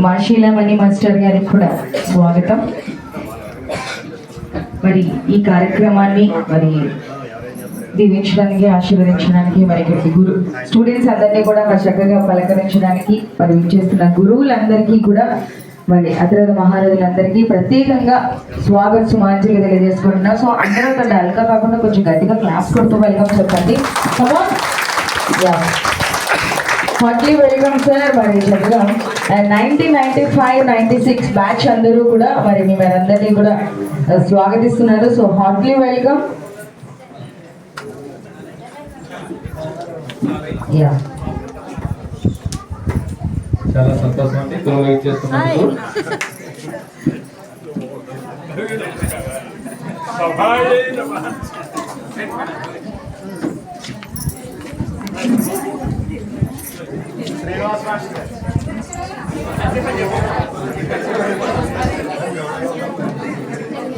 మాషీలమణి master గారికి కూడా స్వాగతం. మరి ఈ కార్యక్రమాన్ని మరి దీవించడానికి, ఆశీర్వదించడానికి, మరి ఇక్కడికి గురు స్టూడెంట్స్ అందరినీ కూడా మరి చక్కగా పలకరించడానికి మరి విచ్చేస్తున్న గురువులందరికీ కూడా మరి అతిరథ మహారథులందరికీ ప్రత్యేకంగా స్వాగత సుమాంజలి తెలియజేసుకుంటున్నాం. సో అందరూ ఒక డల్గా కాకుండా కొంచెం గట్టిగా క్లాస్ కొడుతూ వెల్కమ్ చెప్పండి. Heartly welcome sir. మరి చక్కగా 1995-96 బ్యాచ్ అందరూ కూడా మరి మిమ్మల్ని కూడా స్వాగతిస్తున్నారు. So Hartley welcome. చాలా సంతోషం అండి వెయిట్ చేస్తున్నాను.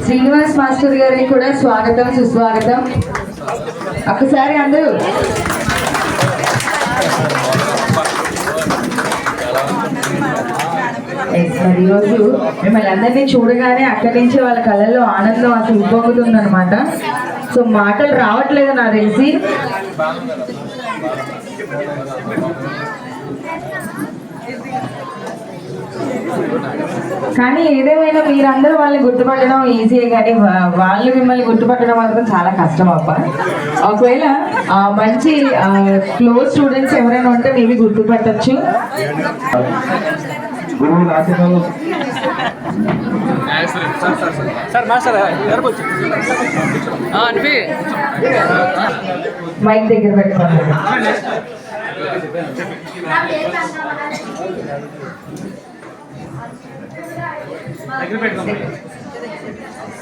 శ్రీనివాస్ మాస్టర్ గారికి కూడా స్వాగతం, సుస్వాగతం. ఒక్కసారి అందరూ మరి ఈరోజు మిమ్మల్ని అందరినీ చూడగానే అక్కడి నుంచి వాళ్ళ కళ్ళల్లో ఆనందం అసలు ఉప్పొంగుతుంది అనమాట. సో మాటలు రావట్లేదు నాకు తెలిసి. కానీ ఏదేమైనా మీరందరూ వాళ్ళని గుర్తుపట్టడం ఈజీయే, కానీ వాళ్ళు మిమ్మల్ని గుర్తుపట్టడం మాత్రం చాలా కష్టం అబ్బ. ఒకవేళ మంచి క్లోజ్ స్టూడెంట్స్ ఎవరైనా ఉంటే మేబీ గుర్తుపట్టచ్చు. మైక్ దగ్గర పెట్టుకోండి.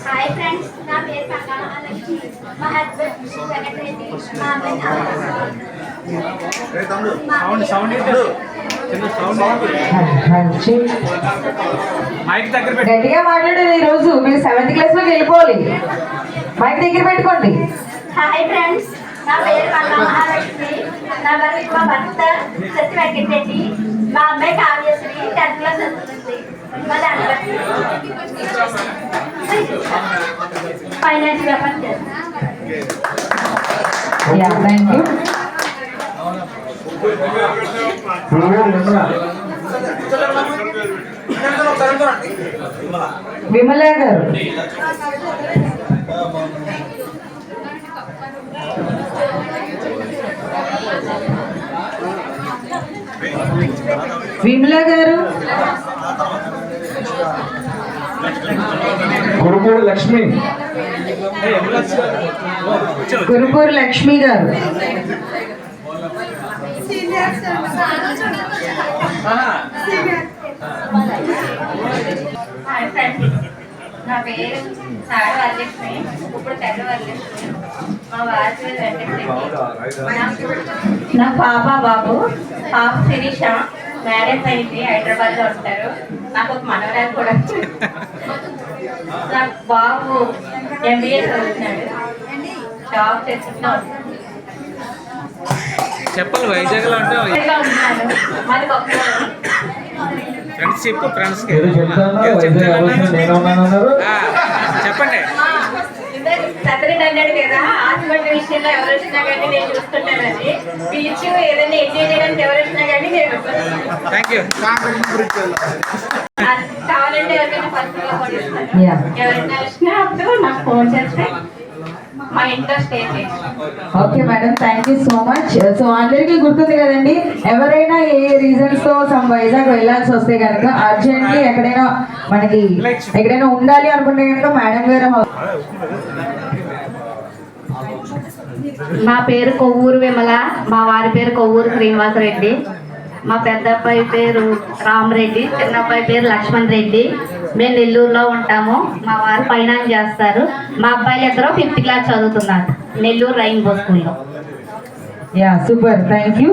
హాయ్ ఫ్రెండ్స్, నా పేరు కంగాలక్ష్మి. మా హస్బెండ్ వెంకటరెడ్డి, మా అమ్మాయి గట్టిగా మాట్లాడేది. ఈరోజు మీరు 7th క్లాస్ లోకి వెళ్ళిపోవాలి. మైక్ దగ్గర పెట్టుకోండి. హాయ్ ఫ్రెండ్స్, నా పేరు మహాలక్ష్మి. మా భర్త సత్య వెంకటరెడ్డి, మా అమ్మాయి కావ్యశ్రీ 10th క్లాస్ చదువుతుంది. ఫైనాన్స్ వ్యాపారం చేస్తాను. విమల గారు, విమల గారు, గురుపూడి లక్ష్మి, గురుపూర్ లక్ష్మి గారు, నా పేరు సాడు వరలక్ష్మి, ఇప్పుడు తెల్ల వరలక్ష్మి. మా వారి పేరు వెంకటరెడ్డి. నా పాప బాబు, పాప శిరీష మ్యారేజ్ అయింది, హైదరాబాద్ లో ఉంటారు. నాకు ఒక మనవరాలు కూడా. నా బాబు MBA చదువుతున్నాడు, జాబ్ చేస్తున్నాడు. చెప్పాలి వైజాగ్ లో అంటే మాది ఫ్రెండ్స్ చెప్పు, ఫ్రెండ్స్ చెప్పండి. సెపరేట్ అన్నాడు కదా, హాస్పిటల్ విషయంలో ఎవరు వచ్చినా కానీ నేను చూసుకుంటానని. బీచ్ ఏదైనా ఎంజాయ్ చేయడానికి ఎవరు వచ్చినా కానీ నేను కావాలంటే ఎవరైనా పర్సనల్గా ఫోన్ చేస్తాను. ఎవరైనా వచ్చినా అప్పుడు నాకు ఫోన్ చేస్తే మా ఇంట్లో స్టే చేసి. Okay madam, thank you so much. So అందరికీ గుర్తుంది కదండి, ఎవరైనా ఏ రీజన్స్ తో సమ్ వైజాగ్ వెళ్ళాల్సి వస్తే కనుక అర్జెంట్లీ ఎక్కడైనా మనకి ఎక్కడైనా ఉండాలి అనుకుంటే కనుక మేడం గారు. మా పేరు కొవ్వూరు విమల, మా వారి పేరు కొవ్వూరు శ్రీనివాసరెడ్డి. మా పెద్ద అబ్బాయి పేరు రామరెడ్డి, చిన్న అబ్బాయి పేరు లక్ష్మణ్ రెడ్డి. మేము నెల్లూరులో ఉంటాము. మా వారు ఫైనాన్స్ చేస్తారు. మా అబ్బాయిలు ఇద్దరు 5th క్లాస్ చదువుతున్నారు నెల్లూరు రైన్బో స్కూల్లో. Yeah, super, thank you.